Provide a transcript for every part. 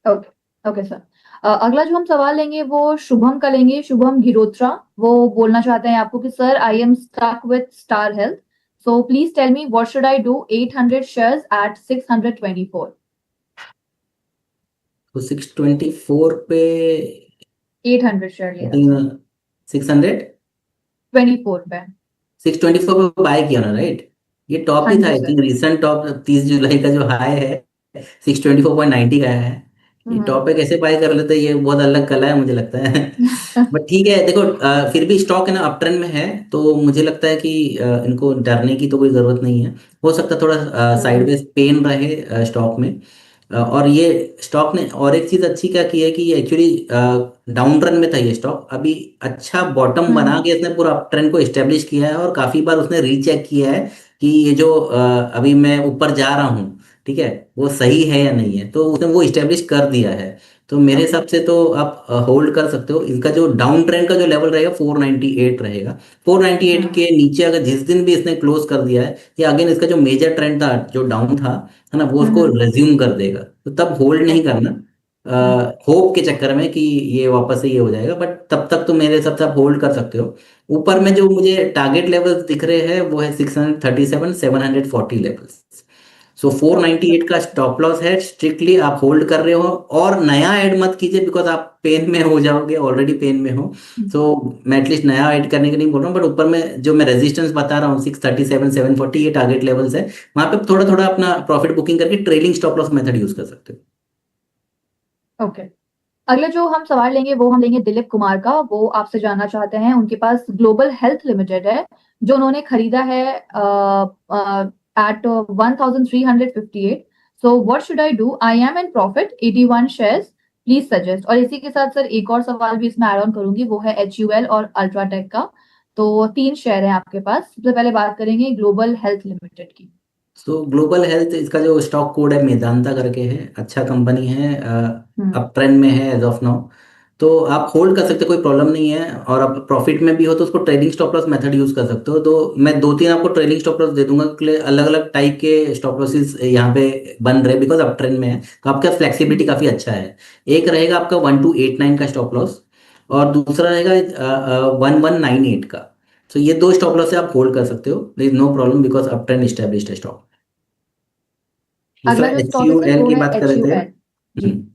Okay okay sir. अगला जो हम सवाल लेंगे वो शुभम का लेंगे, शुभम गिरोत्रा। वो बोलना चाहते हैं आपको कि sir I am stuck with Star Health, so please tell me what should I do 800 shares at 624। तो 624 पे 800 शेयर आई ले रहा सर, थिंक 600 24 पे। 624 पे बाय किया ना, राइट? ये टॉप हाँ ही था जी आई सर। थिंक, रिसेंट टॉप 30 जुलाई का जो हाई है 624.90 का है। ये हम्म। टॉप पे कैसे बाय कर लेते हैं, ये बहुत अलग कला है मुझे लगता है। बट ठीक है, देखो फिर भी स्टॉक है ना अप ट्रेंड में है, तो मुझे लगता है कि इनको डरने की तो कोई ज़रूरत नहीं है। हो सकता है थोड़ा साइडवेज पेन रहे स्टॉक में। और ये स्टॉक ने और एक चीज़ अच्छी क्या की है कि ये एक्चुअली डाउन ट्रेंड में था ये स्टॉक, अभी अच्छा बॉटम बना के इसने पूरा अप ट्रेंड को इस्टेब्लिश किया है, और काफ़ी बार उसने रीचेक किया है कि ये जो अभी मैं ऊपर जा रहा हूँ, ठीक है, वो सही है या नहीं है, तो उसने वो इस्टेब्लिश कर दिया है। तो मेरे ओके। हिसाब से तो आप होल्ड कर सकते हो। इनका जो डाउन ट्रेंड का जो लेवल रहेगा 498 रहेगा। 498 के नीचे अगर जिस दिन भी इसने क्लोज कर दिया है, या अगेन इसका जो मेजर ट्रेंड था जो डाउन था, है ना, वो उसको रिज्यूम कर देगा, तो तब होल्ड नहीं ओके। करना होप के चक्कर में कि ये वापस से ये हो जाएगा, बट तब तक तो मेरे हिसाब से आप होल्ड कर सकते हो। ऊपर में जो मुझे टारगेट लेवल्स दिख रहे हैं वो है 637 740 लेवल्स। सो 498 का स्टॉप लॉस है, स्ट्रिक्टली आप होल्ड कर रहे हो, और नया ऐड मत कीजिए बिकॉज आप पेन में हो जाओगे, ऑलरेडी पेन में हो। सो मैं एटलीस्ट नया ऐड करने के नहीं बोल रहा हूँ, बट ऊपर में जो मैं रेजिस्टेंस बता रहा हूँ 637 740, ये टारगेट लेवल्स है। वहां पे थोड़ा थोड़ा अपना प्रॉफिट बुकिंग करके trailing stop loss method use कर सकते हो। ओके। अगला जो हम सवाल लेंगे वो हम लेंगे दिलीप कुमार का। वो आपसे जानना चाहते हैं, उनके पास ग्लोबल हेल्थ लिमिटेड है जो उन्होंने खरीदा है at 1358। So what should I do, I am in profit 81 shares, please suggest. और इसी के साथ सर एक और सवाल भी इसमें ऐड ऑन करूंगी, वो है HUL और अल्ट्राटेक का। तो 3 शेयर है आपके पास। सबसे पहले बात करेंगे ग्लोबल हेल्थ लिमिटेड की। सो ग्लोबल हेल्थ, इसका जो स्टॉक कोड है मेदांता करके है, अच्छा कंपनी है, हम्म। अप ट्रेंड में है एज ऑफ नाउ। तो आप होल्ड कर सकते हो, कोई प्रॉब्लम नहीं है, और आप प्रॉफिट में भी हो तो उसको trading stop loss method use कर सकते हो। तो मैं दो तीन आपको ट्रेडिंग स्टॉप लॉस दे दूंगा, अलग अलग टाइप के स्टॉप लॉसेस यहाँ पे बन रहे बिकॉज अप ट्रेंड में है, तो आपका फ्लेक्सिबिलिटी काफी अच्छा है। एक रहेगा आपका 1289 का स्टॉप लॉस, और दूसरा रहेगा 1198 का। तो ये दो स्टॉप लॉस से आप होल्ड कर सकते हो, there is no problem because up trend established है स्टॉक। दूसरा अगला जो एच स्टॉक है यू सर एल वो की है बात कर रहे थे। HUL। जी।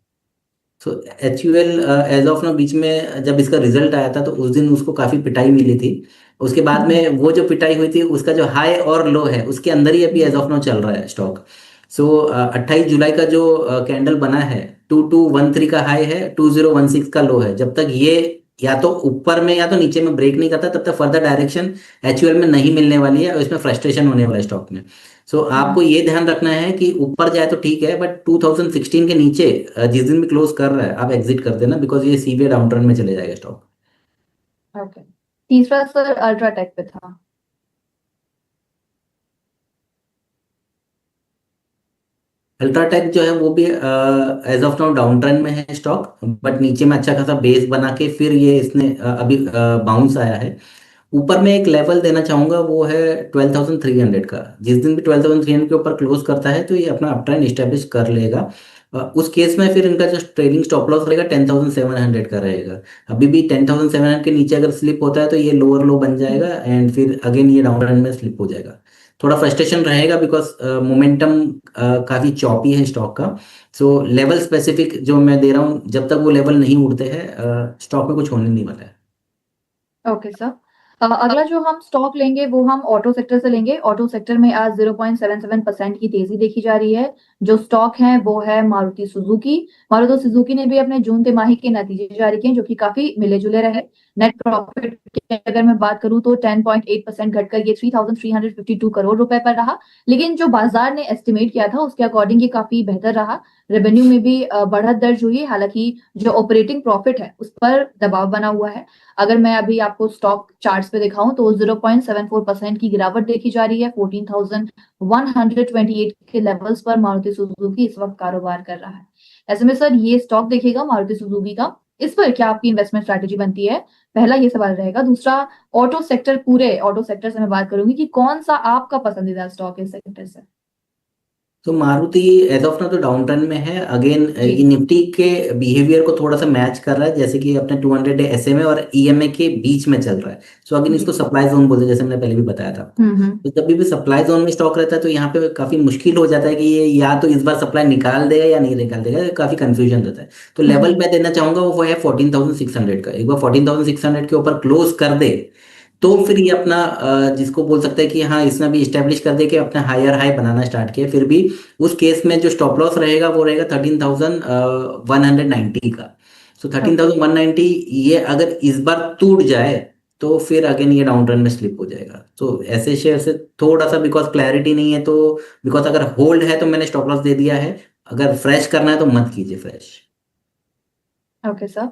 So H U L as of ना, बीच में जब इसका रिजल्ट आया था तो उस दिन उसको काफी पिटाई मिली थी। उसके बाद में वो जो पिटाई हुई थी उसका जो हाई और लो है उसके अंदर ही अभी एज ऑफ नाउ चल रहा है स्टॉक। सो 28 जुलाई का जो कैंडल बना है, 2213 का हाई है, 2016 का लो है। जब तक ये या तो ऊपर में या तो नीचे में ब्रेक नहीं करता, तब तक फर्दर डायरेक्शन एचयूएल में नहीं मिलने वाली है, और इसमें फ्रस्ट्रेशन होने वाला है स्टॉक में। सो आपको ये ध्यान रखना है कि ऊपर जाए तो ठीक है, बट 2016 के नीचे जिस दिन भी क्लोज कर रहा है आप एग्जिट कर देना, बिकॉज ये सीवियर डाउन ट्रेंड में चले जाएगा स्टॉक। ओके। तीसरा सर अल्ट्राटेक पे था। अल्ट्राटेक जो है वो भी as of now down trend में है स्टॉक, बट नीचे में अच्छा खासा बेस बना के फिर ये इसने अभी बाउंस आया है। ऊपर में एक लेवल देना चाहूंगा, वो है 12,300 का। जिस दिन भी 12,300 के ऊपर क्लोज करता है तो ये अपना अप ट्रेंड इस्टेब्लिश कर लेगा। उस केस में फिर इनका जो ट्रेलिंग स्टॉप लॉस रहेगा 10,700 का रहेगा। अभी भी 10,700 के नीचे अगर स्लिप होता है तो ये लोअर लो बन जाएगा, एंड फिर अगेन ये डाउन ट्रेंड में स्लिप हो जाएगा। थोड़ा फ्रस्ट्रेशन रहेगा बिकॉज मोमेंटम काफी चॉपी है स्टॉक का। सो लेवल स्पेसिफिक जो मैं दे रहा हूँ, जब तक वो लेवल नहीं उड़ते हैं स्टॉक में कुछ होने नहीं वाला है। Okay sir. अगला जो हम स्टॉक लेंगे वो हम ऑटो सेक्टर से लेंगे। ऑटो सेक्टर में आज 0.77% की तेजी देखी जा रही है। जो स्टॉक है वो है मारुति सुजुकी। मारुति सुजुकी ने भी अपने जून तिमाही के नतीजे जारी किए जो कि काफी मिले जुले रहे। नेट प्रॉफिट की अगर मैं बात करूं तो 10.8% घटकर ये 3,352 करोड़ रुपए पर रहा। लेकिन जो बाजार ने एस्टिमेट किया था उसके अकॉर्डिंग ये काफी बेहतर रहा। रेवेन्यू में भी बढ़त दर्ज हुई, हालांकि जो ऑपरेटिंग प्रॉफिट है उस पर दबाव बना हुआ है। अगर मैं अभी आपको स्टॉक चार्ट्स पे दिखाऊं तो 0.74% की गिरावट देखी जा रही है। 14,128 के लेवल्स पर मारुति सुजुकी इस वक्त कारोबार कर रहा है। ऐसे में सर ये स्टॉक देखिएगा मारुति सुजुकी का, इस पर क्या आपकी इन्वेस्टमेंट स्ट्रैटेजी बनती है, पहला ये सवाल रहेगा। दूसरा, ऑटो सेक्टर, पूरे ऑटो सेक्टर से मैं बात करूंगी कि कौन सा आपका पसंदीदा स्टॉक है इस सेक्टर से। तो मारुति एज ऑफ ना तो डाउन ट्रेंड में है अगेन। जी। ये निफ्टी के बिहेवियर को थोड़ा सा मैच कर रहा है, जैसे कि अपने 200 डे एसएमए और ईएमए के बीच में चल रहा है। सो अगेन जी। इसको सप्लाई जोन बोलते हैं, जैसे मैंने पहले भी बताया था आपको। हम्म। तो जब भी सप्लाई जोन में स्टॉक रहता है तो यहाँ पे काफी मुश्किल हो जाता है कि ये या तो इस बार सप्लाई निकाल देगा या नहीं निकाल देगा, काफी कंफ्यूजन रहता है। तो लेवल हम्म। मैं देना चाहूंगा वो है 14,600 का। एक बार 14,600 के ऊपर क्लोज कर दे तो जी। फिर ये अपना जिसको बोल सकते हैं कि हाँ इसने भी इस्टेब्लिश कर दिया कि अपना हायर हाई बनाना स्टार्ट किया, फिर भी उस केस में जो स्टॉप लॉस रहेगा वो रहेगा 13,190 का। So thirteen okay. Thousand one ninety ये अगर इस बार टूट जाए तो फिर अगेन ये डाउन ट्रेंड में स्लिप हो जाएगा। तो ऐसे शेयर से थोड़ा सा बिकॉज क्लैरिटी नहीं है, तो बिकॉज अगर होल्ड है तो मैंने स्टॉप लॉस दे दिया है, अगर फ्रेश करना है तो मत कीजिए फ्रेश। Okay sir.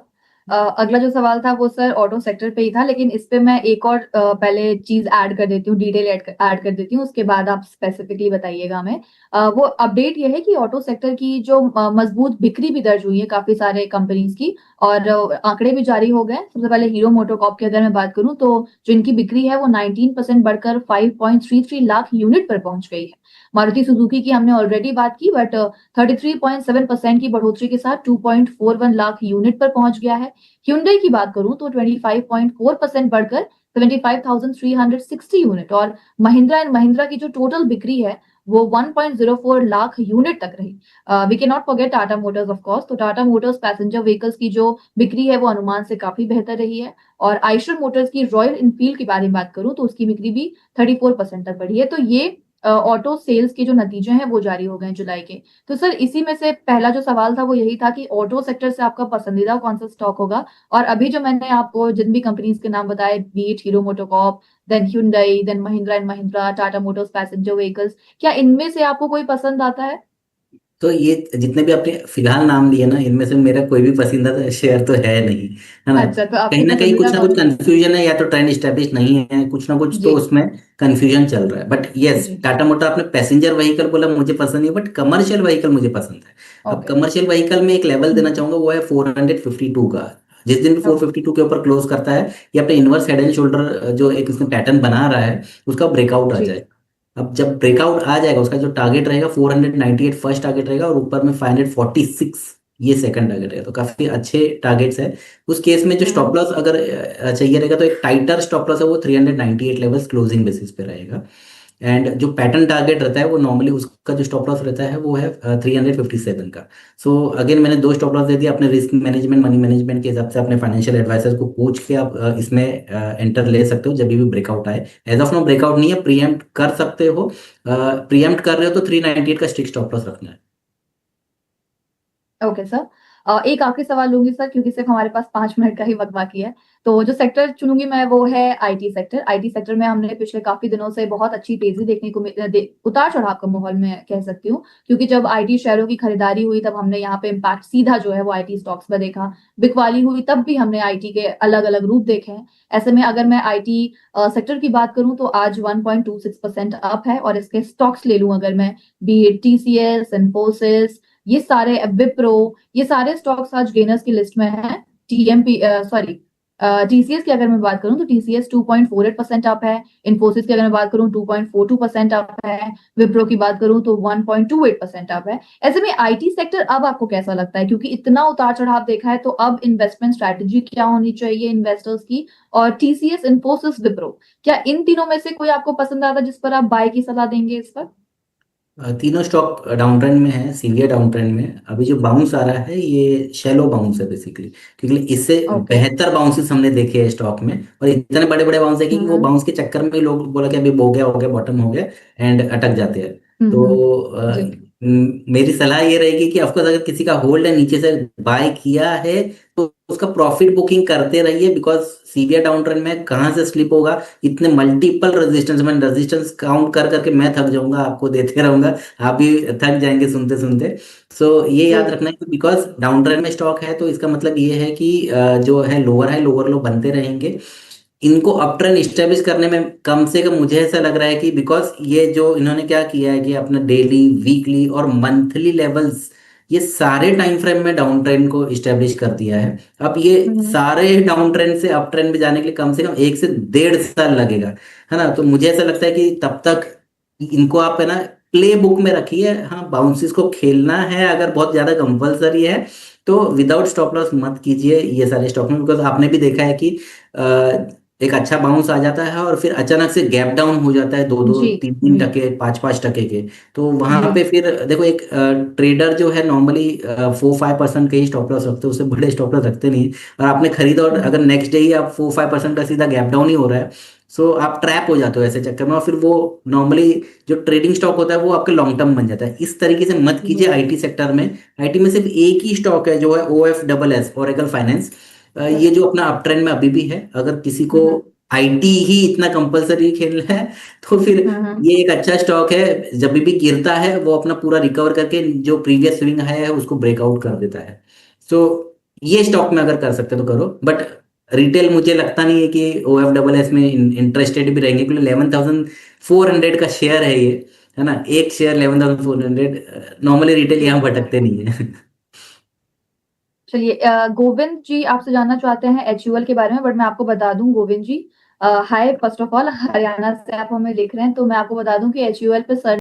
अगला जो सवाल था वो सर ऑटो सेक्टर पे ही था, लेकिन इस पे मैं एक और पहले चीज ऐड कर देती हूँ, डिटेल ऐड कर देती हूँ, उसके बाद आप स्पेसिफिकली बताइएगा हमें। वो अपडेट ये है कि ऑटो सेक्टर की जो मजबूत बिक्री भी दर्ज हुई है काफी सारे कंपनीज की, और आंकड़े भी जारी हो गए। सबसे पहले हीरो मोटोकॉर्प की अगर मैं बात करूं तो जो इनकी बिक्री है वो 19% बढ़कर 5.33 लाख यूनिट पर पहुंच गई है। मारुति सुजुकी की हमने ऑलरेडी बात की, बट 33.7% की बढ़ोतरी के साथ 2.41 लाख यूनिट पर पहुंच गया है। Hyundai की बात करूं तो 25.4% बढ़कर 75,360 यूनिट, और महिंद्रा एंड महिंद्रा की जो टोटल बिक्री है वो 1.04 लाख यूनिट तक रही। We can not forget Tata Motors of course. तो टाटा मोटर्स पैसेंजर व्हीकल्स की जो बिक्री है वो अनुमान से काफी बेहतर रही है। और आइशर मोटर्स की रॉयल इनफील्ड के बारे में बात करूं तो उसकी बिक्री भी 34% तक बढ़ी है। तो ये ऑटो सेल्स के जो नतीजे हैं वो जारी हो गए हैं जुलाई के। तो सर इसी में से पहला जो सवाल था वो यही था कि ऑटो सेक्टर से आपका पसंदीदा कौन सा स्टॉक होगा। और अभी जो मैंने आपको जिन भी कंपनीज के नाम बताए, बीट Hero MotoCorp, then Hyundai, then Mahindra and Mahindra, Tata Motors passenger vehicles, क्या इनमें से आपको कोई पसंद आता है? तो ये जितने भी आपने फिलहाल नाम लिए ना, इनमें से मेरा कोई भी पसंदीदा शेयर तो है नहीं, है ना। अच्छा, तो आपकी कहीं ना कहीं कुछ पसंदीदा ना कुछ कौन सी? कंफ्यूजन है, या तो ट्रेंड स्टैब्लिश नहीं है, कुछ ना कुछ तो जी। उसमें कंफ्यूजन चल रहा है। बट यस, जी। टाटा मोटर आपने पैसेंजर व्हीकल बोला, मुझे पसंद नहीं, बट कमर्शियल व्हीकल मुझे पसंद है। अब ओके। कमर्शियल व्हीकल में एक लेवल देना चाहूंगा, वो है 452 का। जिस दिन भी ओके। 452 के ऊपर क्लोज करता है, ये अपने इनवर्स हेड एंड शोल्डर जो एक इसमें पैटर्न बना रहा है उसका ब्रेकआउट आ जी। जाए। अब जब ब्रेकआउट आ जाएगा उसका जो टारगेट रहेगा 498 फर्स्ट टारगेट रहेगा, और ऊपर में 546 ये सेकंड टारगेट रहेगा। तो काफी अच्छे टारगेट्स है। उस केस में जो हम्म। स्टॉप लॉस अगर चाहिए रहेगा तो एक टाइटर स्टॉप लॉस है, वो 398 लेवल्स क्लोजिंग बेसिस पे रहेगा। एंड जो पैटर्न टारगेट रहता है वो नॉर्मली उसका जो स्टॉप लॉस रहता है वो है 357 का। सो अगेन मैंने दो स्टॉप लॉस दे दिया, अपने रिस्क मैनेजमेंट मनी मैनेजमेंट के हिसाब से अपने फाइनेंशियल एडवाइजर को पूछ के आप इसमें एंटर ले सकते हो जब भी ब्रेकआउट आए। एज ऑफ नो ब्रेकआउट नहीं है, प्रीएम्प्ट कर सकते हो। प्रीएम्प्ट कर रहे हो तो 398 का स्ट्रिक्ट स्टॉप लॉस रखना है। Okay sir. एक आखिरी सवाल लूंगी सर, क्योंकि सिर्फ हमारे पास 5 मिनट का ही वक्त बाकी है। तो जो सेक्टर चुनूंगी मैं वो है आईटी सेक्टर। आईटी सेक्टर में हमने पिछले काफी दिनों से बहुत अच्छी तेजी देखने को उतार चढ़ाव का माहौल में कह सकती हूँ, क्योंकि जब आईटी शेयरों की खरीदारी हुई तब हमने यहाँ पे इम्पैक्ट सीधा जो है वो आईटी स्टॉक्स में देखा। बिकवाली हुई तब भी हमने आईटी के अलग अलग रूप देखे हैं। ऐसे में अगर मैं आईटी सेक्टर की बात करूं तो आज 1.26% अप है, और इसके स्टॉक्स ले लूं अगर मैं, बी टीसीएस, इन्फोसिस, ये सारे, विप्रो, ये सारे स्टॉक्स आज गेनर्स की लिस्ट में हैं। टीएमपी सॉरी टीसीएस की अगर मैं बात करूं तो टीसीएस 2.48% अप है। इन्फोसिस की अगर मैं बात करूं 2.42% अप है। विप्रो की बात करूं तो 1.28% अप है। ऐसे में आईटी सेक्टर अब आपको कैसा लगता है, क्योंकि इतना उतार चढ़ाव देखा है, तो अब इन्वेस्टमेंट स्ट्रैटेजी क्या होनी चाहिए इन्वेस्टर्स की? और टीसीएस, इन्फोसिस, विप्रो, क्या इन तीनों में से कोई आपको पसंद आता है जिस पर आप बाय की सलाह देंगे इस पर? तीनों स्टॉक डाउन ट्रेंड में है, सीवियर डाउन ट्रेंड में। अभी जो बाउंस आ रहा है ये शैलो बाउंस है बेसिकली, क्योंकि इससे ओके। बेहतर बाउंसेस हमने देखे हैं स्टॉक में। और इतने बड़े बड़े बाउंस देखे कि वो हम्म। बाउंस के चक्कर में लोग बोला कि अभी हो गया बॉटम हो गया, एंड अटक जाते हैं। हम्म। तो जी। मेरी सलाह ये रहेगी कि ऑफकोर्स अगर किसी का होल्ड है, नीचे से बाय किया है, तो उसका प्रॉफिट बुकिंग करते रहिए, बिकॉज सीवियर डाउन ट्रेंड में कहाँ से स्लिप होगा, इतने मल्टीपल रेजिस्टेंस, मैं रेजिस्टेंस काउंट कर करके मैं थक जाऊंगा, आपको देते रहूंगा, आप भी थक जाएंगे सुनते सुनते। सो ये जी। याद रखना है कि बिकॉज डाउन ट्रेंड में स्टॉक है तो इसका मतलब ये है कि जो है लोअर हाई लोअर लो बनते रहेंगे। इनको अप ट्रेंड स्टेब्लिश करने में कम से कम मुझे ऐसा लग रहा है कि बिकॉज ये जो इन्होंने क्या किया है कि अपना डेली, वीकली और मंथली लेवल्स, ये सारे टाइम फ्रेम में डाउन ट्रेंड को स्टेब्लिश कर दिया है। अब ये हम्म। सारे डाउन ट्रेंड से अप ट्रेंड में जाने के लिए कम से कम 1 से 1.5 साल लगेगा, है ना। तो मुझे ऐसा लगता है कि तब तक इनको आप है ना प्ले बुक में रखिए। हाँ, बाउंसेस को खेलना है अगर बहुत ज्यादा कंपलसरी है तो विदाउट स्टॉप लॉस मत कीजिए ये सारे स्टॉक में, बिकॉज आपने भी देखा है कि एक अच्छा बाउंस आ जाता है और फिर अचानक से गैप डाउन हो जाता है, 2-2 जी। 3-3 टके 5-5 टके के। तो वहां जी। पे फिर देखो, एक ट्रेडर जो है नॉर्मली 4-5% के ही स्टॉप लॉस रखते हैं, उससे बड़े स्टॉप लॉस रखते नहीं। और आपने खरीदा और हम्म। अगर नेक्स्ट डे ही आप 4-5% का सीधा गैप डाउन ही हो रहा है, सो आप ट्रैप हो जाते हो ऐसे चक्कर में, और फिर वो नॉर्मली जो ट्रेडिंग स्टॉक होता है वो आपके लॉन्ग टर्म बन जाता है। इस तरीके से मत कीजिए जी। आईटी सेक्टर में। आईटी में सिर्फ एक ही स्टॉक है जो है OFSS, ओरेकल फाइनेंस। ये जो अपना अप ट्रेंड में अभी भी है। अगर किसी को हम्म। आईटी ही इतना कंपलसरी खेलना है तो फिर हम्म। ये एक अच्छा स्टॉक है। जब भी गिरता है वो अपना पूरा रिकवर करके जो प्रीवियस स्विंग है उसको ब्रेकआउट कर देता है। सो ये स्टॉक में अगर कर सकते हो तो करो, बट रिटेल मुझे लगता नहीं है कि OFSS में इंटरेस्टेड भी रहेंगे, क्योंकि 11,400 का शेयर है ये, है ना। एक शेयर 11,400, नॉर्मली रिटेल यहाँ भटकते नहीं है। चलिए, गोविंद जी आपसे जानना चाहते हैं एचयूएल के बारे में, बट मैं आपको बता दूं गोविंद जी, हाय, फर्स्ट ऑफ ऑल हरियाणा से आप हमें लिख रहे हैं, तो मैं आपको बता दूं कि एचयूएल पे सर